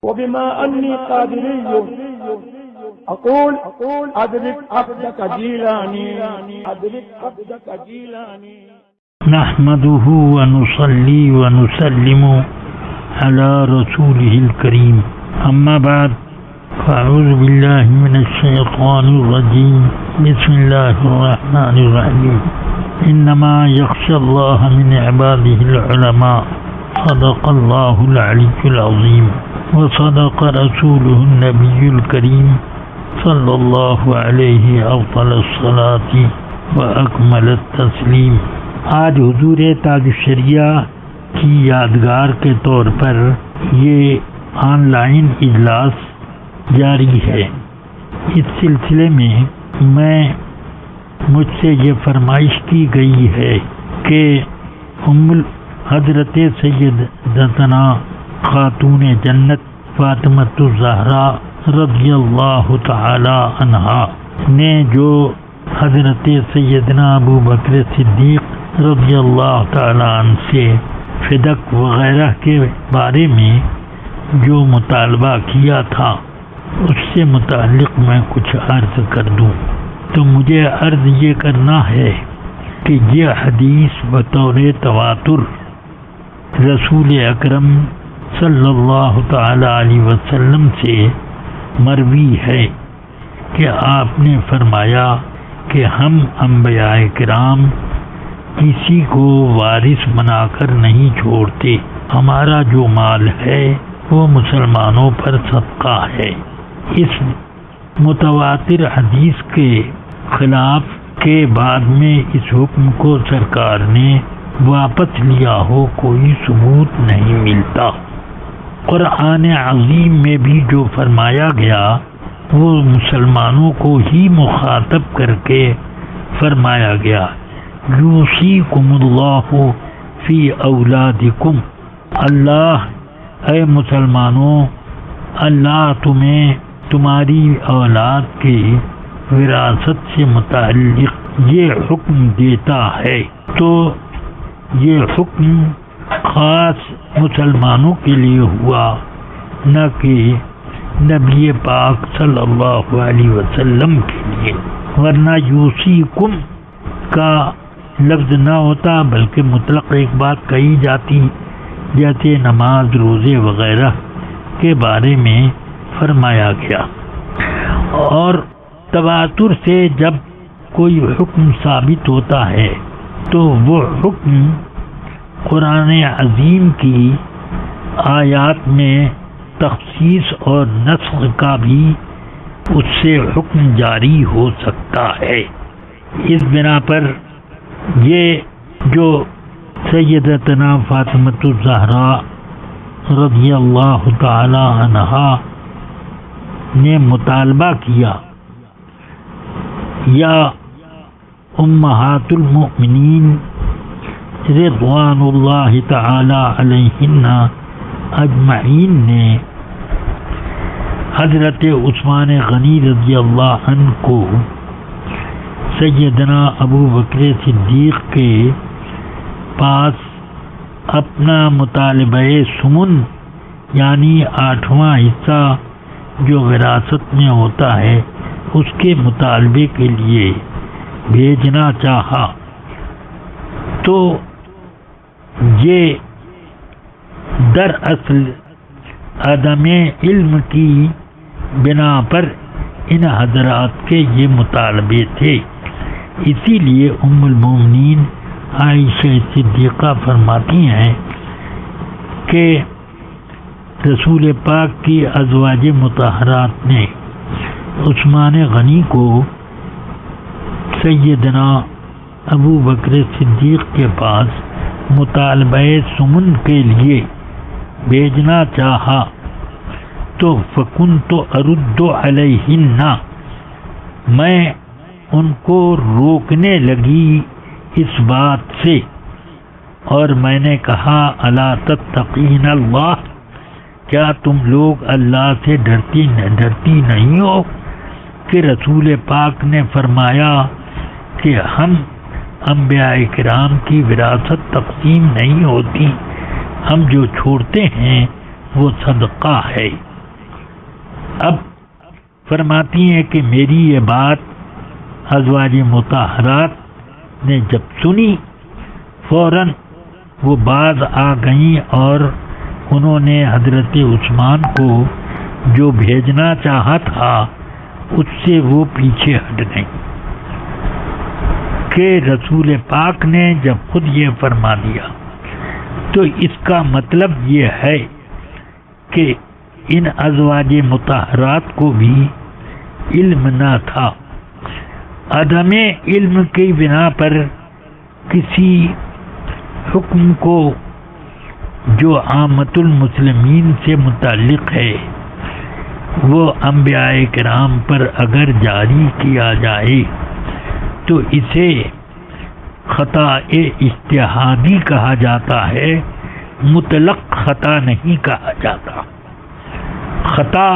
وبما أني قادري أقول أدرك عبدك جيلاني أدرك عبدك جيلاني. نحمده ونصلي ونسلم على رسوله الكريم. أما بعد فأعوذ بالله من الشيطان الرجيم. بسم الله الرحمن الرحيم. إنما يخشى الله من عباده العلماء. صدق الله العلي العظيم وصدق رسوله النبي الكريم صلى الله عليه أفضل الصلاة وأكمل التسليم. آج حضور تاج الشریعہ کی یادگار کے طور پر یہ آن لائن اجلاس جاری ہے. اس سلسلے میں مجھ سے یہ فرمائش کی گئی ہے کہ حضرت سیدتنا خاتون جنت فاطمۃ الزہرا رضی اللہ تعالی عنہا نے جو حضرت سیدنا ابو بکر صدیق رضی اللہ تعالی عنہ سے فدق وغیرہ کے بارے میں جو مطالبہ کیا تھا اس سے متعلق میں کچھ عرض کر دوں. تو مجھے عرض یہ کرنا ہے کہ یہ حدیث بطور تواتر رسول اکرم صلی اللہ تعالی علیہ وسلم سے مروی ہے کہ آپ نے فرمایا کہ ہم انبیاء کرام کسی کو وارث بنا کر نہیں چھوڑتے. ہمارا جو مال ہے وہ مسلمانوں پر صدقہ ہے. اس متواتر حدیث کے خلاف کے بعد میں اس حکم کو سرکار نے واپس لیا ہو کوئی ثبوت نہیں ملتا. قرآن عظیم میں بھی جو فرمایا گیا وہ مسلمانوں کو ہی مخاطب کر کے فرمایا گیا. یوصیکم اللہ فی اولادکم. اللہ اے مسلمانوں، اللہ تمہیں تمہاری اولاد کی وراثت سے متعلق یہ حکم دیتا ہے. تو یہ حکم خاص مسلمانوں کے لیے ہوا، نہ کہ نبی پاک صلی اللہ علیہ وسلم کے لیے. ورنہ یوصیکم کا لفظ نہ ہوتا بلکہ مطلق ایک بات کہی جاتی، جیسے نماز روزے وغیرہ کے بارے میں فرمایا گیا. اور تواتر سے جب کوئی حکم ثابت ہوتا ہے تو وہ حکم قرآن عظیم کی آیات میں تخصیص اور نسخ کا بھی اس سے حکم جاری ہو سکتا ہے. اس بنا پر یہ جو سیدتنا فاطمۃ الزہرا رضی اللہ تعالی عنہا نے مطالبہ کیا، یا امہات المؤمنین رضوان اللہ تعالی علیہن اجمعین نے حضرت عثمان غنی رضی اللہ عنہ کو سیدنا ابو بکر صدیق کے پاس اپنا مطالبہ سمن یعنی 8واں حصہ جو وراثت میں ہوتا ہے اس کے مطالبے کے لیے بھیجنا چاہا. تو یہ دراصل عدم علم کی بنا پر ان حضرات کے یہ مطالبے تھے. اسی لیے ام المومنین عائشہ صدیقہ فرماتی ہیں کہ رسول پاک کی ازواج مطہرات نے عثمان غنی کو سیدنا ابو بکر صدیق کے پاس مطالبہ سمن کے لیے بھیجنا چاہا تو فکنت ارد علیہن، میں ان کو روکنے لگی اس بات سے، اور میں نے کہا الا تتقین اللہ، کیا تم لوگ اللہ سے ڈرتی نہیں ہو کہ رسول پاک نے فرمایا کہ ہم انبیاء کرام کی وراثت تقسیم نہیں ہوتی، ہم جو چھوڑتے ہیں وہ صدقہ ہے۔ اب فرماتی ہیں کہ میری یہ بات ازواج مطہرات نے جب سنی فوراً وہ باز آ گئیں اور انہوں نے حضرت عثمان کو جو بھیجنا چاہا تھا اس سے وہ پیچھے ہٹ گئیں کہ رسول پاک نے جب خود یہ فرما دیا تو اس کا مطلب یہ ہے کہ ان ازواج مطہرات کو بھی علم نہ تھا۔ عدم علم کی بنا پر کسی حکم کو جو عامت المسلمین سے متعلق ہے وہ انبیاء کرام پر اگر جاری کیا جائے تو اسے خطا اجتہادی کہا جاتا ہے، مطلق خطا نہیں کہا جاتا۔ خطا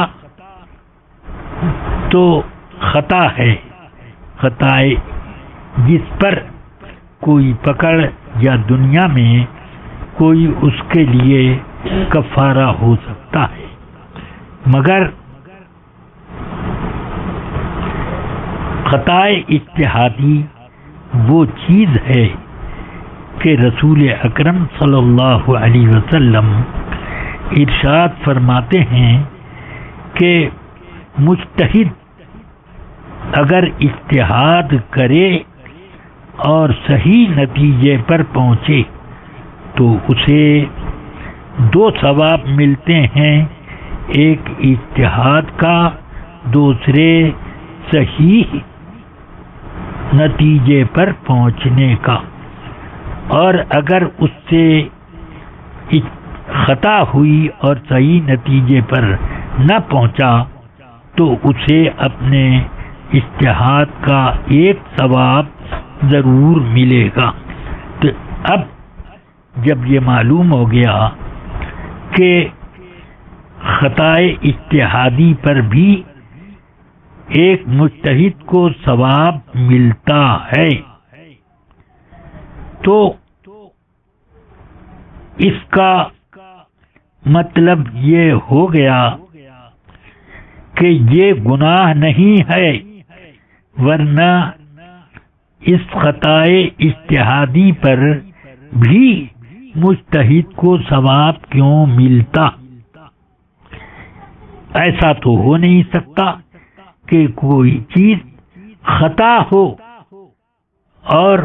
تو خطا ہے، خطا جس پر کوئی پکڑ یا دنیا میں کوئی اس کے لیے کفارہ ہو سکتا ہے، مگر خطا اجتہادی وہ چیز ہے کہ رسول اکرم صلی اللہ علیہ وسلم ارشاد فرماتے ہیں کہ مجتہد اگر اجتہاد کرے اور صحیح نتیجے پر پہنچے تو اسے 2 ثواب ملتے ہیں، ایک اجتہاد کا، دوسرے صحیح نتیجے پر پہنچنے کا، اور اگر اس سے خطا ہوئی اور صحیح نتیجے پر نہ پہنچا تو اسے اپنے اجتہاد کا 1 ثواب ضرور ملے گا۔ تو اب جب یہ معلوم ہو گیا کہ خطا اجتہادی پر بھی ایک مجتہد کو ثواب ملتا ہے تو اس کا مطلب یہ ہو گیا کہ یہ گناہ نہیں ہے، ورنہ اس خطا اجتہادی پر بھی مجتہد کو ثواب کیوں ملتا؟ ایسا تو ہو نہیں سکتا کہ کوئی چیز خطا ہو اور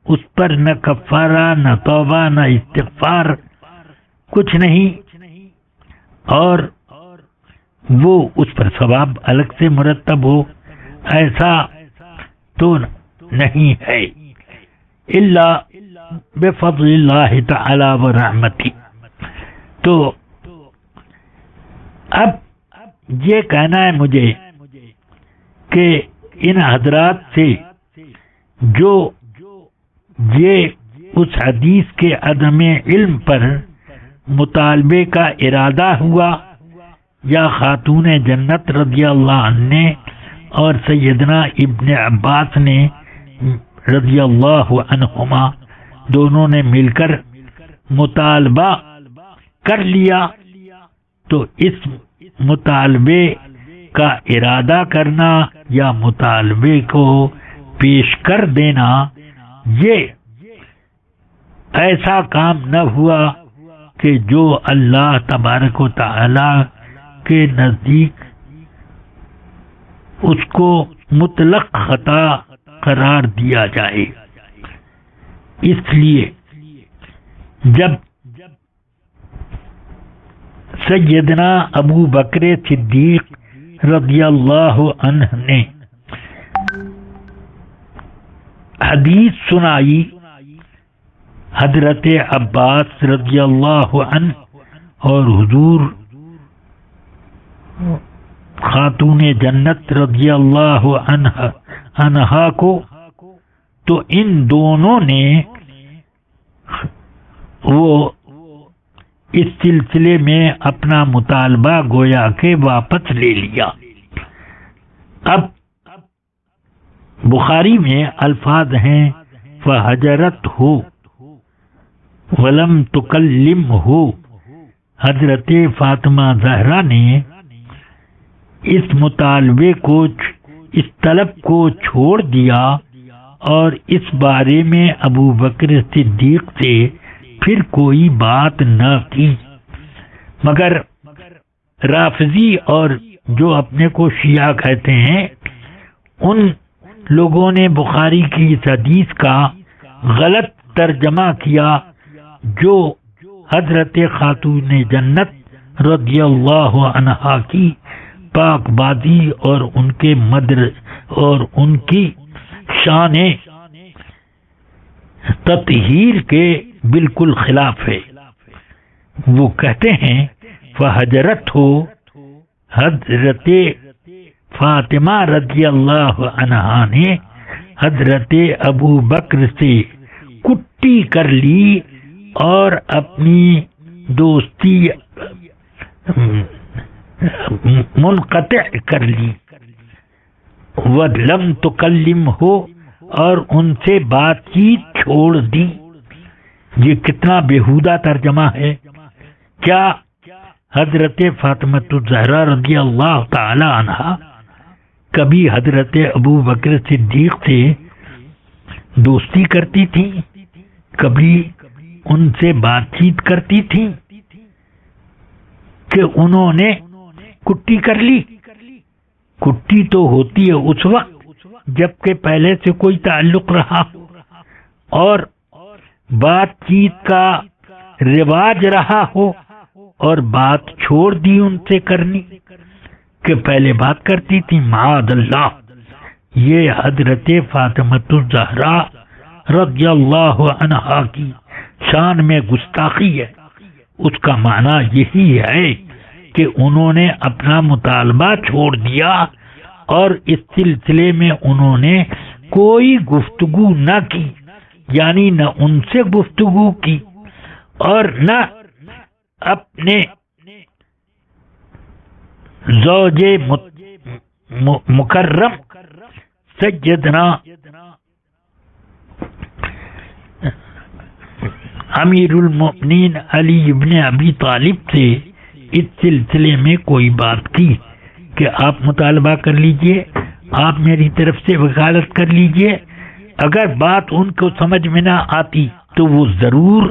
اس پر نہ کفارہ، نہ توبہ، نہ استغفار، کچھ نہیں، اور وہ اس پر ثواب الگ سے مرتب ہو، ایسا تو نہیں ہے، الا بفضل اللہ تعالی و رحمتی۔ تو اب یہ کہنا ہے مجھے کہ ان حضرات سے جو یہ اس حدیث کے عدم علم پر مطالبے کا ارادہ ہوا، یا خاتون جنت رضی اللہ عنہ نے اور سیدنا ابن عباس نے رضی اللہ عنہما دونوں نے مل کر مطالبہ کر لیا، تو اس مطالبے کا ارادہ کرنا یا مطالبے کو پیش کر دینا یہ ایسا کام نہ ہوا کہ جو اللہ تبارک و تعالی کے نزدیک اس کو مطلق خطا قرار دیا جائے۔ اس لیے جب سیدنا ابو بکر صدیق رضی اللہ عنہ نے حدیث سنائی حضرت عباس رضی اللہ عنہ اور حضور خاتون جنت رضی اللہ عنہا کو، تو ان دونوں نے وہ اس سلسلے میں اپنا مطالبہ گویا کہ واپس لے لیا۔ اب بخاری میں الفاظ ہیں فَحَجَرَتْهُ وَلَمْ تُكَلِّمْهُ، حضرت فاطمہ زہرا نے اس مطالبے کو، اس طلب کو چھوڑ دیا اور اس بارے میں ابو بکر صدیق سے پھر کوئی بات نہ کی، مگر رافضی اور جو اپنے کو شیعہ کہتے ہیں ان لوگوں نے بخاری کی اس حدیث کا غلط ترجمہ کیا جو حضرت خاتون جنت رضی اللہ عنہا کی پاک بازی اور ان کے مدر اور ان کی شان تطہیر کے بالکل خلاف ہے۔ وہ کہتے ہیں فحجرت ہو، حضرت فاطمہ رضی اللہ عنہا نے حضرت ابو بکر سے کٹی کر لی اور اپنی دوستی منقطع کر لی، وَلَمْ تُكَلِّمْهُ اور ان سے بات چیت چھوڑ دی۔ یہ کتنا بیہودہ ترجمہ ہے۔ کیا حضرت فاطمہ الزہرا رضی اللہ تعالی عنہا کبھی حضرت ابو بکر صدیق سے دوستی کرتی تھی؟ کبھی ان سے بات چیت کرتی تھی کہ انہوں نے کٹی کر لی؟ کٹی تو ہوتی ہے اس وقت جبکہ پہلے سے کوئی تعلق رہا اور بات چیت کا رواج رہا ہو اور بات چھوڑ دی ان سے کرنی کہ پہلے بات کرتی تھی۔ معاذ اللہ، یہ حضرت فاطمہ الزہرا رضی اللہ عنہا کی شان میں گستاخی ہے۔ اس کا معنی یہی ہے کہ انہوں نے اپنا مطالبہ چھوڑ دیا اور اس سلسلے میں انہوں نے کوئی گفتگو نہ کی، یعنی نہ ان سے گفتگو کی اور نہ اپنے زوج مکرم سیدنا امیر المؤمنین علی ابن ابی طالب سے اس سلسلے میں کوئی بات کی کہ آپ مطالبہ کر لیجئے، آپ میری طرف سے وکالت کر لیجئے۔ اگر بات ان کو سمجھ میں نہ آتی تو وہ ضرور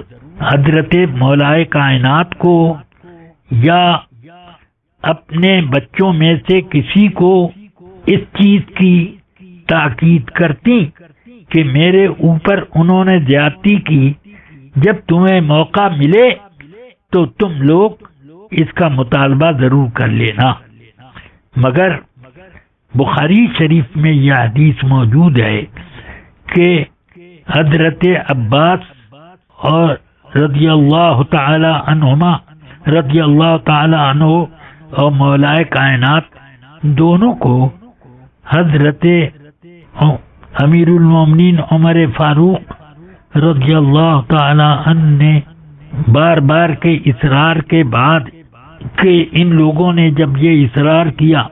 حضرت مولائے کائنات کو یا اپنے بچوں میں سے کسی کو اس چیز کی تاکید کرتی کہ میرے اوپر انہوں نے زیادتی کی، جب تمہیں موقع ملے تو تم لوگ اس کا مطالبہ ضرور کر لینا۔ مگر بخاری شریف میں یہ حدیث موجود ہے کہ حضرت عباس اور رضی اللہ تعالی عنہما رضی اللہ تعالی عنہ اور مولائے کائنات دونوں کو حضرت امیر المومنین عمر فاروق رضی اللہ تعالی عنہ نے بار بار کے اصرار کے بعد کہ ان لوگوں نے جب یہ اصرار کیا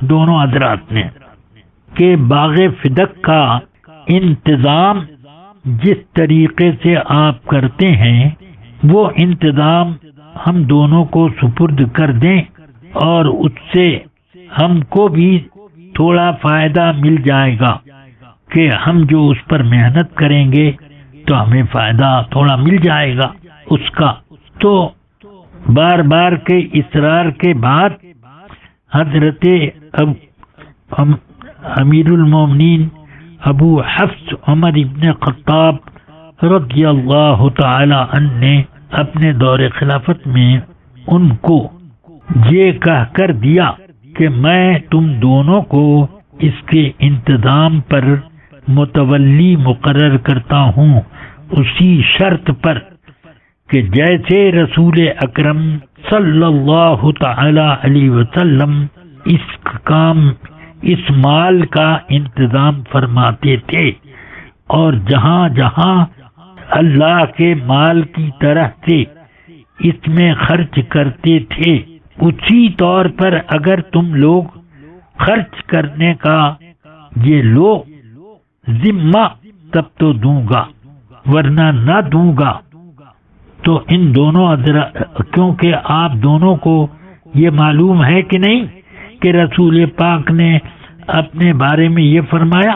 دونوں حضرات نے کہ باغ فدق کا انتظام جس طریقے سے آپ کرتے ہیں وہ انتظام ہم دونوں کو سپرد کر دیں اور اس سے ہم کو بھی تھوڑا فائدہ مل جائے گا کہ ہم جو اس پر محنت کریں گے تو ہمیں فائدہ تھوڑا مل جائے گا اس کا۔ تو بار بار کے اصرار کے بعد حضرت امیر المومنین ابو حفص عمر ابن خطاب رضی اللہ تعالی عنہ نے اپنے دور خلافت میں ان کو یہ کہہ کر دیا کہ میں تم دونوں کو اس کے انتظام پر متولی مقرر کرتا ہوں، اسی شرط پر کہ جیسے رسول اکرم صلی اللہ تعالی علیہ وسلم اس مال کا انتظام فرماتے تھے اور جہاں جہاں اللہ کے مال کی طرح سے اس میں خرچ کرتے تھے اسی طور پر اگر تم لوگ خرچ کرنے کا یہ لو ذمہ تب تو دوں گا ورنہ نہ دوں گا۔ تو ان دونوں کیونکہ آپ دونوں کو یہ معلوم ہے کہ نہیں کہ رسول پاک نے اپنے بارے میں یہ فرمایا؟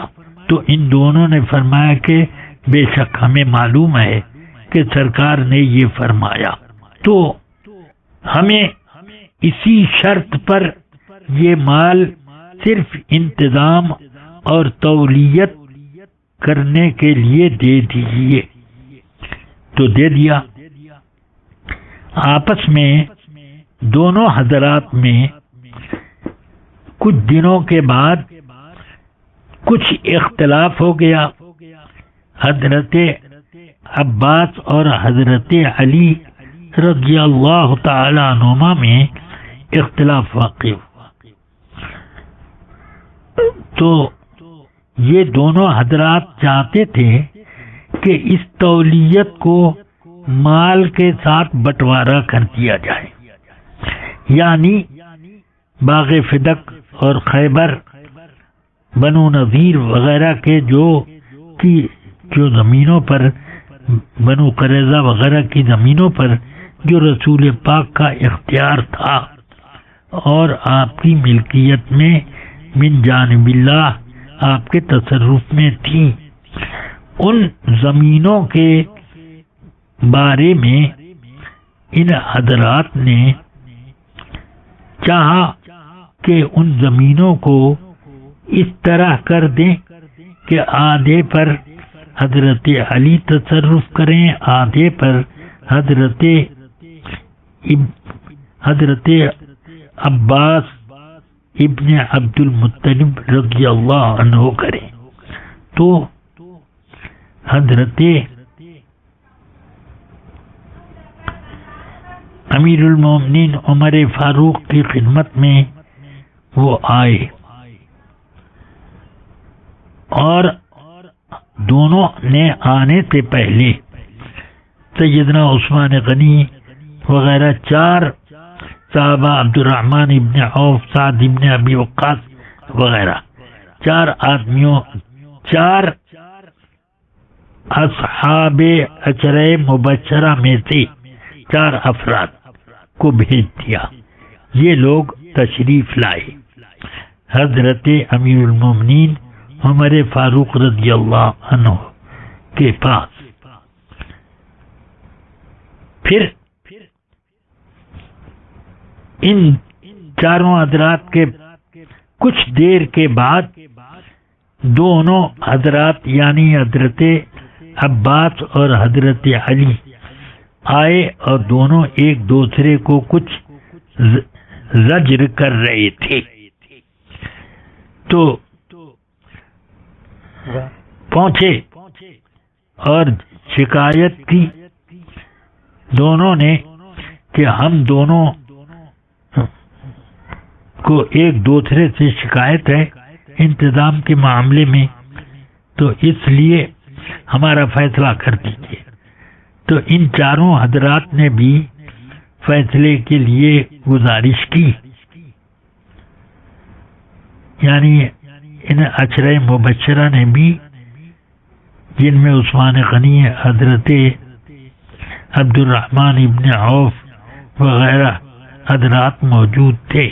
تو ان دونوں نے فرمایا کہ بے شک ہمیں معلوم ہے کہ سرکار نے یہ فرمایا، تو ہمیں اسی شرط پر یہ مال صرف انتظام اور تولیت کرنے کے لیے دے دیجیے۔ تو دے دیا۔ آپس میں دونوں حضرات میں کچھ دنوں کے بعد کچھ اختلاف ہو گیا۔ حضرت عباس اور حضرت علی رضی اللہ تعالی عنہما میں اختلاف واقع ہوا، تو یہ دونوں حضرات چاہتے تھے کہ اس تولیت کو مال کے ساتھ بٹوارا کر دیا جائے، یعنی باغ فدق اور خیبر، بنو نذیر وغیرہ کے جو زمینوں پر، بنو قریظہ وغیرہ کی زمینوں پر جو رسول پاک کا اختیار تھا اور آپ کی ملکیت میں من جانب اللہ آپ کے تصرف میں تھی، ان زمینوں کے بارے میں ان حضرات نے چاہا کہ ان زمینوں کو اس طرح کر دیں کہ آدھے پر حضرت علی تصرف کریں، آدھے پر حضرت عباس ابن عبد المطلب رضی اللہ عنہ کریں۔ تو حضرت امیر المومنین عمر فاروق کی خدمت میں وہ آئے اور دونوں نے آنے سے پہلے سیدنا عثمان غنی وغیرہ 4 صحابہ، عبد الرحمن ابن عوف، سعد ابن ابی وقاص وغیرہ 4 آدمیوں، 4 اصحاب عشرہ مبشرہ میں سے 4 افراد کو بھیج دیا۔ یہ لوگ تشریف لائے حضرت امیر المومنین عمر فاروق رضی اللہ عنہ کے پاس۔ پھر ان 4 حضرات کے کچھ دیر کے بعد دونوں حضرات یعنی حضرت عباس اور حضرت علی آئے اور دونوں ایک دوسرے کو کچھ زجر کر رہے تھے، تو پہنچے اور شکایت کی دونوں نے کہ ہم دونوں کو ایک دوسرے سے شکایت ہے انتظام کے معاملے میں، تو اس لیے ہمارا فیصلہ کر دیجیے۔ تو ان 4 حضرات نے بھی فیصلے کے لیے گزارش کی، یعنی ان عشرہ مبشرہ نے بھی، جن میں عثمان غنی، حضرت عبد الرحمن ابن عوف وغیرہ حضرات موجود تھے،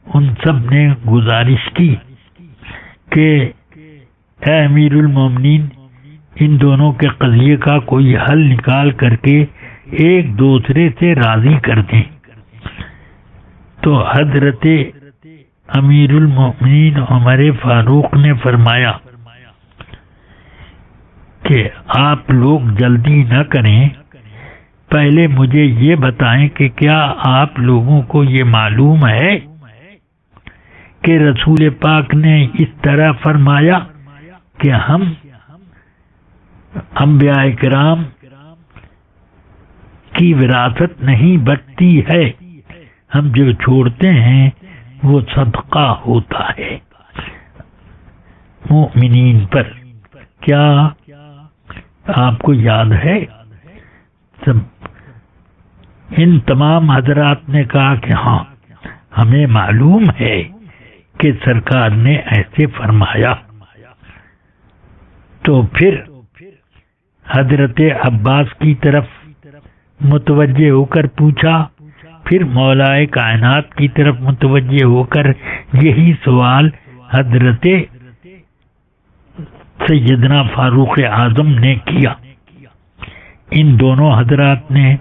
ان سب نے گزارش کی کہ اے امیر المومنین، ان دونوں کے قضیے کا کوئی حل نکال کر کے ایک دوسرے سے راضی کر دیں۔ تو حضرت امیر المومنین عمر فاروق نے فرمایا کہ آپ لوگ جلدی نہ کریں، پہلے مجھے یہ بتائیں کہ کیا آپ لوگوں کو یہ معلوم ہے کہ رسول پاک نے اس طرح فرمایا کہ ہم انبیاء کرام کی وراثت نہیں بچتی ہے، ہم جو چھوڑتے ہیں وہ صدقہ ہوتا ہے مومنین پر؟ کیا آپ کو یاد ہے؟ سب ان تمام حضرات نے کہا کہ ہاں ہمیں معلوم ہے کہ سرکار نے ایسے فرمایا۔ تو پھر حضرت عباس کی طرف متوجہ ہو کر پوچھا، پھر مولا کائنات کی طرف متوجہ ہو کر یہی سوال حضرت سیدنا فاروق اعظم نے کیا۔ ان دونوں حضرات نے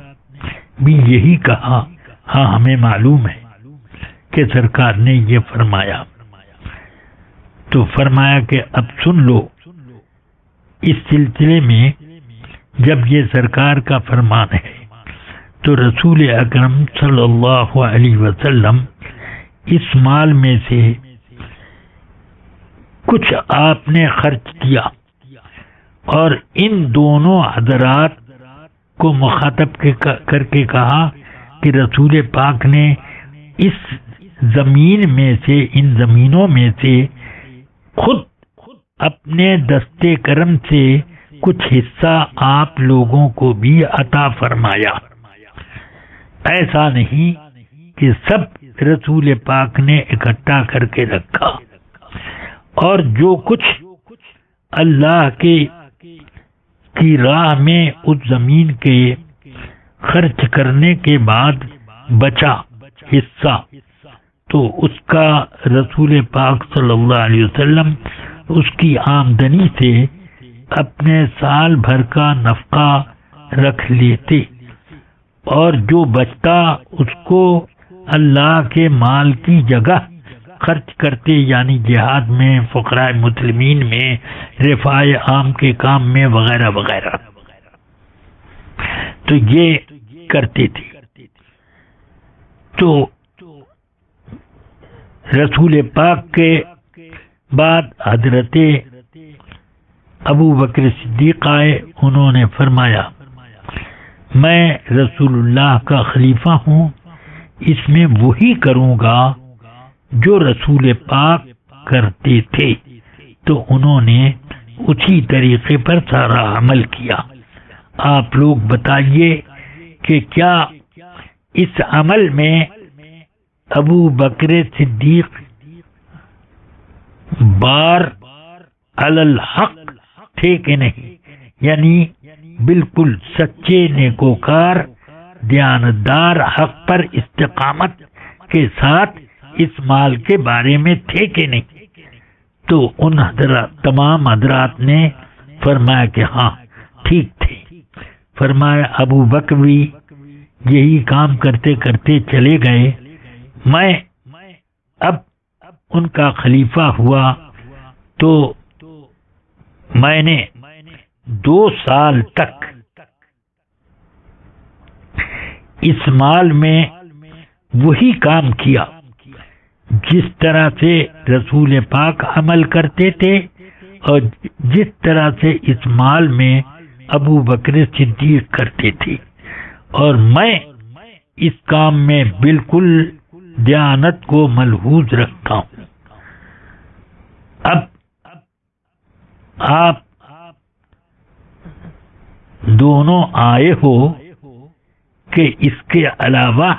بھی یہی کہا، ہاں ہمیں معلوم ہے کہ سرکار نے یہ فرمایا۔ تو فرمایا کہ اب سن لو، اس سلسلے میں جب یہ سرکار کا فرمان ہے تو رسول اکرم صلی اللہ علیہ وسلم اس مال میں سے کچھ آپ نے خرچ کیا، اور ان دونوں حضرات کو مخاطب کر کے کہا کہ رسول پاک نے اس زمین میں سے، ان زمینوں میں سے خود اپنے دستے کرم سے کچھ حصہ آپ لوگوں کو بھی عطا فرمایا۔ ایسا نہیں کہ سب رسول پاک نے اکٹھا کر کے رکھا، اور جو کچھ اللہ کی راہ میں اس زمین کے خرچ کرنے کے بعد بچا حصہ، تو اس کا رسول پاک صلی اللہ علیہ وسلم اس کی آمدنی سے اپنے سال بھر کا نفقہ رکھ لیتے، اور جو بچتا اس کو اللہ کے مال کی جگہ خرچ کرتے، یعنی جہاد میں، فقراء مسلمین میں، رفاع عام کے کام میں، وغیرہ وغیرہ۔ تو یہ کرتے تھے۔ تو رسول پاک کے بعد حضرت ابو بکر صدیق آئے، انہوں نے فرمایا میں رسول اللہ کا خلیفہ ہوں، اس میں وہی کروں گا جو رسول پاک کرتے تھے۔ تو انہوں نے اسی طریقے پر سارا عمل کیا۔ آپ لوگ بتائیے کہ کیا اس عمل میں ابو بکر صدیق بار علی الحق تھے کہ نہیں؟ یعنی بالکل سچے نیکوکار دیانتدار، حق پر استقامت کے ساتھ اس مال کے بارے میں تھے کہ نہیں؟ تو ان تمام حضرات نے فرمایا کہ ہاں ٹھیک تھے۔ فرمایا ابو بکر بھی یہی کام کرتے کرتے چلے گئے، میں اب ان کا خلیفہ ہوا، تو میں نے 2 سال تک اس مال میں وہی کام کیا جس طرح سے رسول پاک عمل کرتے تھے، اور جس طرح سے اس مال میں ابو بکر صدیق کرتے تھے، اور میں اس کام میں بالکل دیانت کو ملحوظ رکھتا ہوں۔ اب آپ دونوں آئے ہو کہ اس کے علاوہ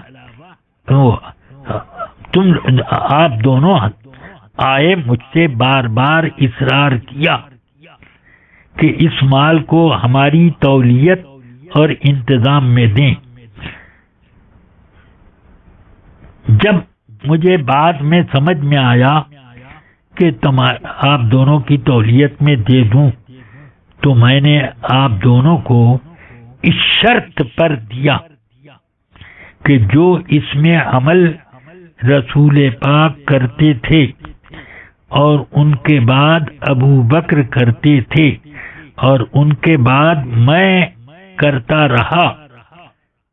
آپ دونوں آئے، مجھ سے بار بار اصرار کیا کہ اس مال کو ہماری تولیت اور انتظام میں دیں۔ جب مجھے بعد میں سمجھ میں آیا کہ آپ دونوں کی تولیت میں دے دوں، تو میں نے آپ دونوں کو اس شرط پر دیا کہ جو اس میں عمل رسول پاک کرتے تھے اور ان کے بعد ابو بکر کرتے تھے اور ان کے بعد میں کرتا رہا،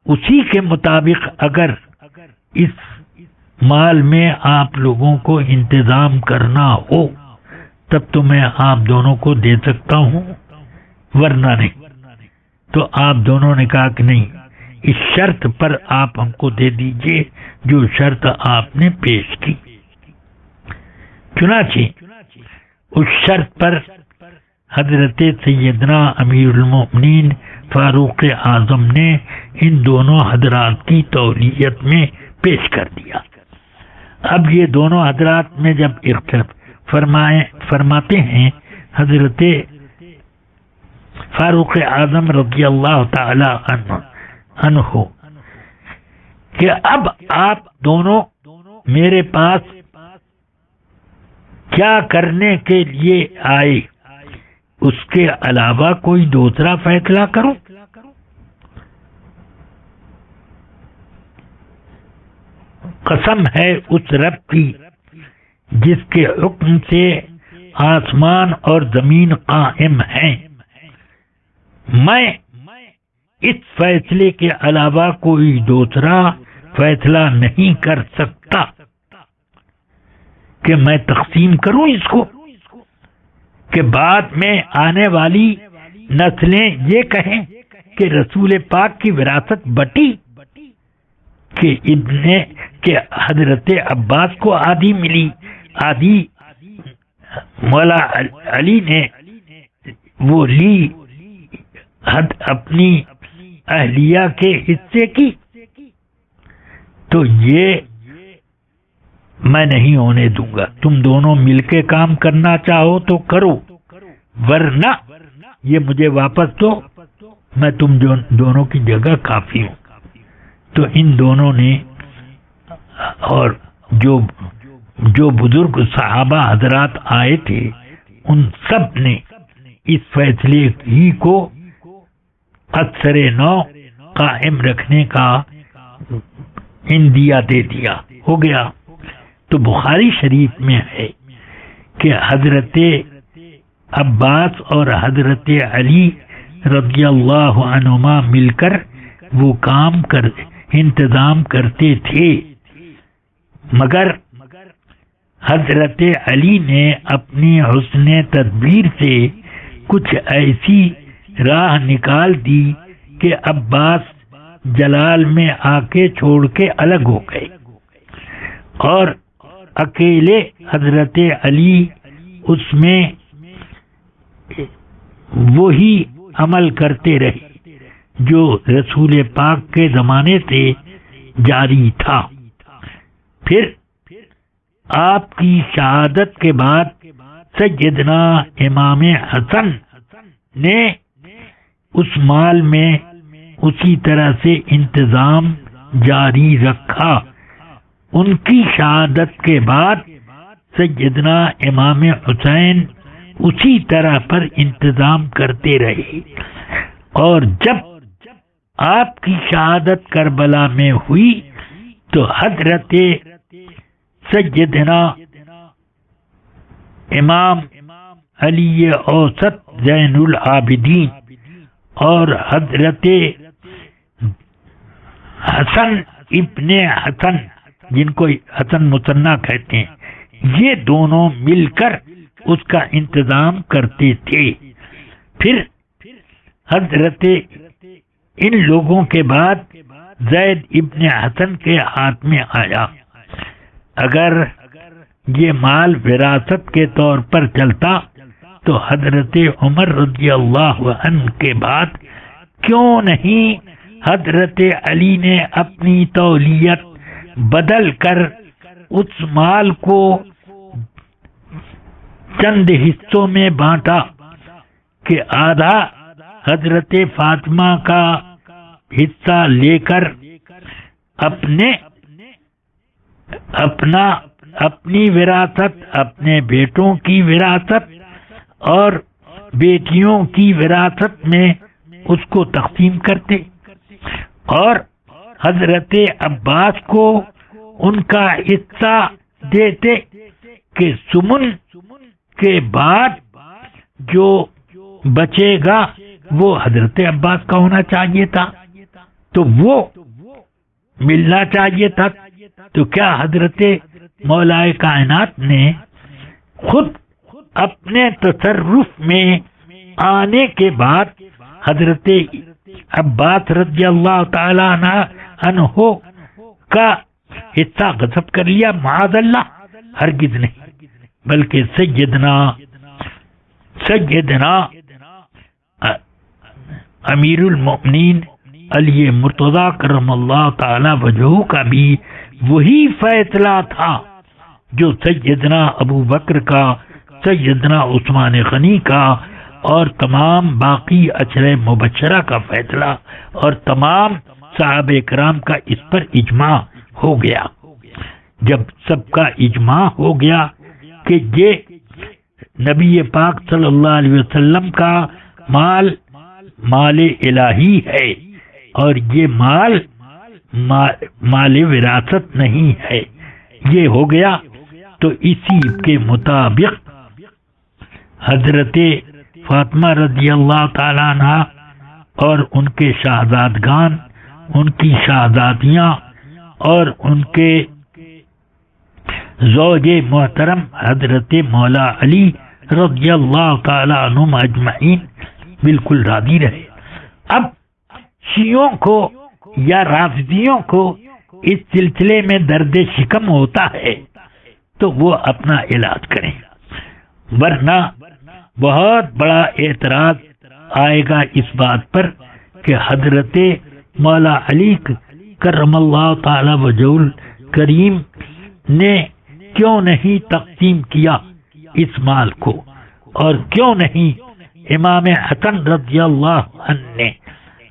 اسی کے مطابق اگر اس مال میں آپ لوگوں کو انتظام کرنا ہو تب تو میں آپ دونوں کو دے سکتا ہوں، ورنہ نہیں۔ تو آپ دونوں نے کہا کہ نہیں، اس شرط پر آپ ہم کو دے دیجئے جو شرط آپ نے پیش کی۔ چنانچہ اس شرط پر حضرت سیدنا امیر المؤمنین فاروق اعظم نے ان دونوں حضرات کی تولیت میں پیش کر دیا۔ اب یہ دونوں حضرات میں جب اختلاف فرماتے ہیں، حضرت فاروق اعظم رضی اللہ تعالی عنہ عنہ کہ اب آپ دونوں میرے پاس کیا کرنے کے لیے آئے، اس کے علاوہ کوئی دوسرا فیصلہ کرو؟ قسم ہے اس رب کی جس کے حکم سے آسمان اور زمین قائم ہیں، میں اس فیصلے کے علاوہ کوئی دوسرا فیصلہ نہیں کر سکتا کہ میں تقسیم کروں اس کو، کہ بعد میں آنے والی نسلیں یہ کہیں کہ رسول پاک کی وراثت بٹی، کہ حضرت عباس کو آدھی ملی، آدھی مولا علی نے وہ لی اپنی اہلیہ کے حصے کی، تو یہ میں نہیں ہونے دوں گا۔ تم دونوں مل کے کام کرنا چاہو تو کرو، ورنہ یہ مجھے واپس دو، میں تم دونوں کی جگہ کافی ہوں۔ تو ان دونوں نے اور جو بزرگ صحابہ حضرات آئے تھے ان سب نے اس فیصلے ہی کو اثر نو قائم رکھنے کا اندیا دے دیا، ہو گیا۔ تو بخاری شریف میں ہے کہ حضرت عباس اور حضرت علی رضی اللہ عنہما مل کر وہ کام انتظام کرتے تھے، مگر حضرت علی نے اپنی حسن تدبیر سے کچھ ایسی راہ نکال دی کہ عباس جلال میں آ کے چھوڑ کے الگ ہو گئے اور اکیلے حضرت علی اس میں وہی عمل کرتے رہے جو رسول پاک کے زمانے سے جاری تھا۔ پھر آپ کی شہادت کے بعد سیدنا امام حسن نے اس مال میں اسی طرح سے انتظام جاری رکھا۔ ان کی شہادت کے بعد سیدنا امام حسین اسی طرح پر انتظام کرتے رہے، اور جب آپ کی شہادت کربلا میں ہوئی تو حضرت سیدنا امام علی اوسط زین العابدین اور حضرت حسن ابن حسن، جن کو حسن مثنیٰ کہتے ہیں، یہ دونوں مل کر اس کا انتظام کرتے تھے۔ پھر حضرت ان لوگوں کے بعد زید ابن حسن کے ہاتھ میں آیا۔ اگر یہ مال وراثت کے طور پر چلتا تو حضرت عمر رضی اللہ عنہ کے بعد کیوں نہیں حضرت علی نے اپنی تولیت بدل کر اس مال کو چند حصوں میں بانٹا کہ آدھا حضرت فاطمہ کا حصہ لے کر اپنی وراثت، اپنے بیٹوں کی وراثت اور بیٹیوں کی وراثت میں اس کو تقسیم کرتے، اور حضرت عباس کو ان کا حصہ دیتے کہ سمن کے بعد جو بچے گا وہ حضرت عباس کا ہونا چاہیے تھا، تو وہ ملنا چاہیے تھا۔ تو کیا حضرت مولا کائنات نے خود اپنے تصرف میں آنے کے بعد حضرت عباس رضی اللہ تعالی عنہ کا حصہ غصب کر لیا؟ معاذ اللہ، ہرگز نہیں، بلکہ سیدنا امیر المؤمنین علی مرتضی کرم اللہ تعالی وجہہ کا بھی وہی فیصلہ تھا جو سیدنا ابو بکر کا، سیدنا عثمان غنی کا اور تمام باقی عشرہ مبشرہ کا فیصلہ اور تمام صحابہ کرام کا اس پر اجماع ہو گیا۔ جب سب کا اجماع ہو گیا کہ یہ نبی پاک صلی اللہ علیہ وسلم کا مال الہی ہے اور یہ مال وراثت نہیں ہے، یہ ہو گیا، تو اسی کے مطابق حضرت فاطمہ رضی اللہ تعالی عنہ اور ان کے شہزادگان، ان کی شہزادیاں اور ان کے زوج محترم حضرت مولا علی رضی اللہ تعالی عنہم اجمعین بالکل راضی رہے۔ اب شیعوں کو یا رافضیوں کو اس سلسلے میں درد شکم ہوتا ہے تو وہ اپنا علاج کریں، ورنہ بہت بڑا اعتراض آئے گا اس بات پر کہ حضرت مولا علی کرم اللہ تعالی وجہہ الکریم نے کیوں نہیں تقسیم کیا اس مال کو، اور کیوں نہیں امام حسن رضی اللہ عنہ نے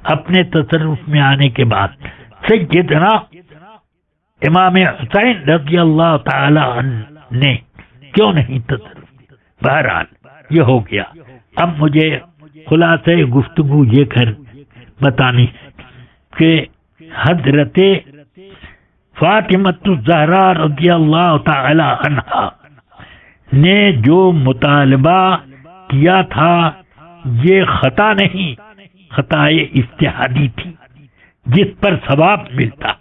اپنے تصرف میں آنے کے بعد سیدنا امام حسین رضی اللہ تعالی عنہ نے کیوں نہیں تصرف۔ بہرحال یہ ہو گیا۔ اب مجھے خلاصہ گفتگو یہ کر بتانی ہے کہ حضرت فاطمہ الزہرا رضی اللہ تعالی عنہا نے جو مطالبہ کیا تھا یہ خطا نہیں، خطا اجتہادی تھی، جس پر ثواب ملتا،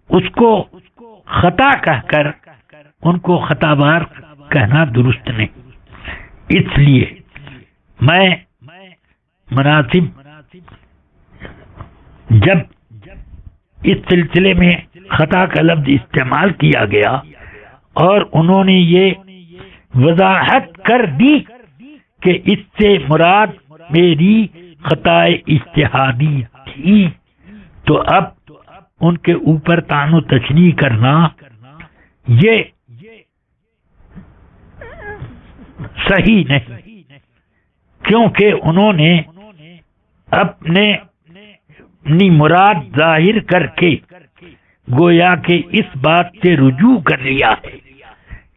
اس کو خطا کہہ کر ان کو خطا بار کہنا درست نہیں۔ اس لیے میں مناسب جب اس سلسلے میں خطا کا لفظ استعمال کیا گیا اور انہوں نے یہ وضاحت کر دی کہ اس سے مراد میری خطا اجتہادی تھی، تو اب ان کے اوپر طعن و تشنیع کرنا یہ صحیح نہیں، کیونکہ انہوں نے اپنی مراد ظاہر کر کے گویا کہ اس بات سے رجوع کر لیا ہے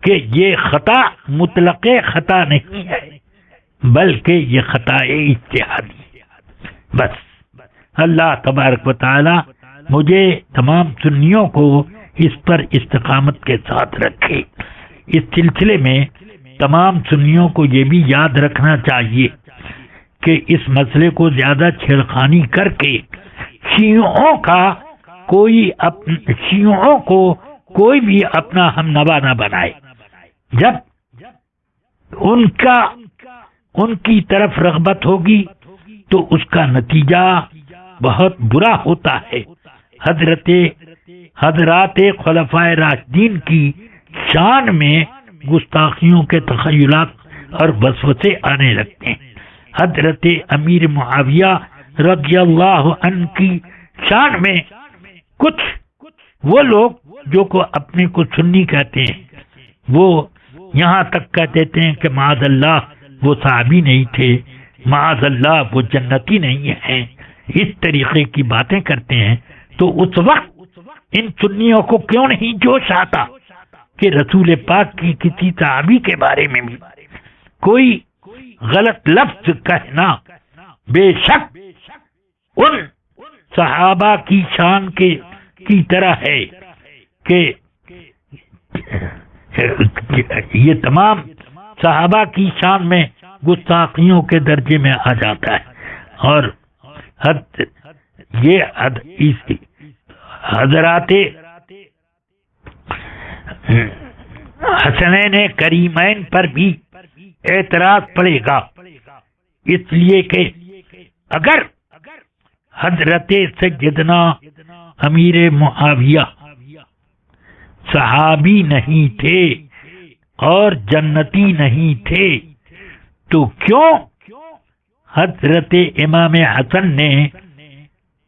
کہ یہ خطا مطلق خطا نہیں ہے بلکہ یہ خطا اجتہادی ہے۔ بس اللہ تبارک و تعالی مجھے تمام سنیوں کو اس پر استقامت کے ساتھ رکھے۔ اس سلسلے میں تمام سنیوں کو یہ بھی یاد رکھنا چاہیے کہ اس مسئلے کو زیادہ چھیڑخانی کر کے شیعوں کو کوئی بھی اپنا ہم نوا نہ بنائے۔ جب ان کی طرف رغبت ہوگی تو اس کا نتیجہ بہت برا ہوتا ہے۔ حضرات خلفائے راشدین کی شان میں گستاخیوں کے تخیلات اور وسوسے آنے لگتے ہیں۔ حضرت امیر معاویہ رضی اللہ عنہ کی شان میں کچھ وہ لوگ جو کو اپنے کو سنی کہتے ہیں، وہ یہاں تک کہہ دیتے ہیں کہ معاذ اللہ وہ صحابی نہیں تھے، معاذ اللہ وہ جنتی نہیں ہیں، اس طریقے کی باتیں کرتے ہیں۔ تو اس وقت ان سنیوں کو کیوں نہیں جوش آتا کہ رسول پاک کی کسی صحابی کے بارے میں بھی کوئی غلط لفظ کہنا بے شک ان صحابہ کی شان کی طرح ہے کہ یہ تمام صحابہ کی شان میں گستاخیوں کے درجے میں آ جاتا ہے۔ اور حضرات حسنین کریمین پر بھی اعتراض پڑے گا، اس لیے کہ اگر حضرت سیدنا امیر معاویہ صحابی نہیں تھے اور جنتی نہیں تھے تو کیوں حضرت امام حسن نے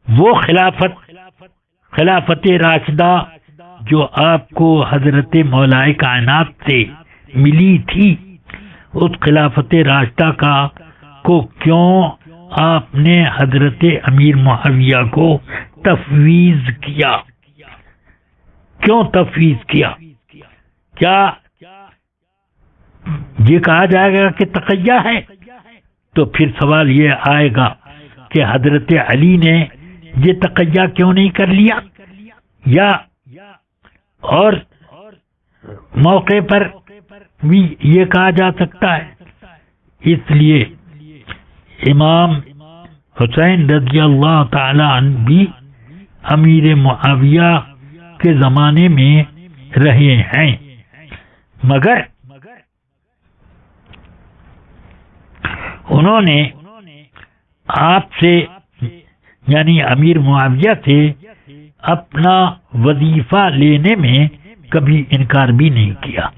وہ خلافت راشدہ جو آپ کو حضرت مولا کائنات سے ملی تھی، اس خلافت راشدہ کو کیوں آپ نے حضرت امیر معاویہ کو تفویض کیا؟ کیوں تفویض کیا؟ کیا یہ کہا جائے گا کہ تقیہ ہے؟ تو پھر سوال یہ آئے گا کہ حضرت علی نے یہ تقیہ کیوں نہیں کر لیا؟ یا اور موقع پر بھی یہ کہا جا سکتا ہے۔ اس لیے امام حسین رضی اللہ تعالی عنہ بھی امیر معاویہ کے زمانے میں رہے ہیں، مگر انہوں نے آپ سے یعنی امیر معاویہ سے اپنا وظیفہ لینے میں کبھی انکار بھی نہیں کیا۔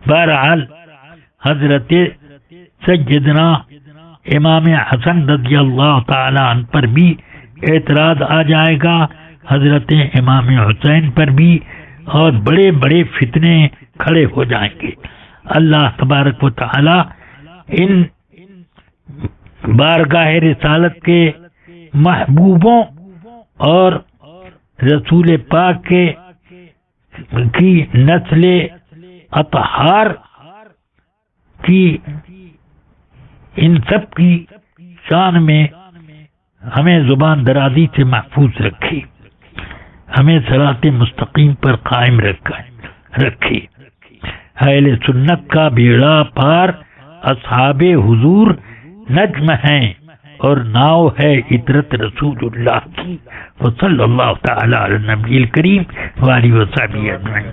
بہرحال حضرت سیدنا امام حسن رضی اللہ تعالی عنہ پر بھی اعتراض آ جائے گا، حضرت امام حسین پر بھی، اور بڑے بڑے فتنے کھڑے ہو جائیں گے۔ اللہ تبارک و تعالی ان بارگاہ رسالت کے محبوبوں اور رسول پاک کی نسل اطہار کی ان سب کی شان میں ہمیں زبان درازی سے محفوظ رکھی، ہمیں صراط مستقیم پر قائم رکھی۔ اہل سنت کا بیڑا پار اصحاب حضور نجم ہیں اور ناؤ ہے عطرت رسول اللہ کی۔ وصلی اللہ تعالی علی النبی الکریم وآلہ وصحبہ اجمعین۔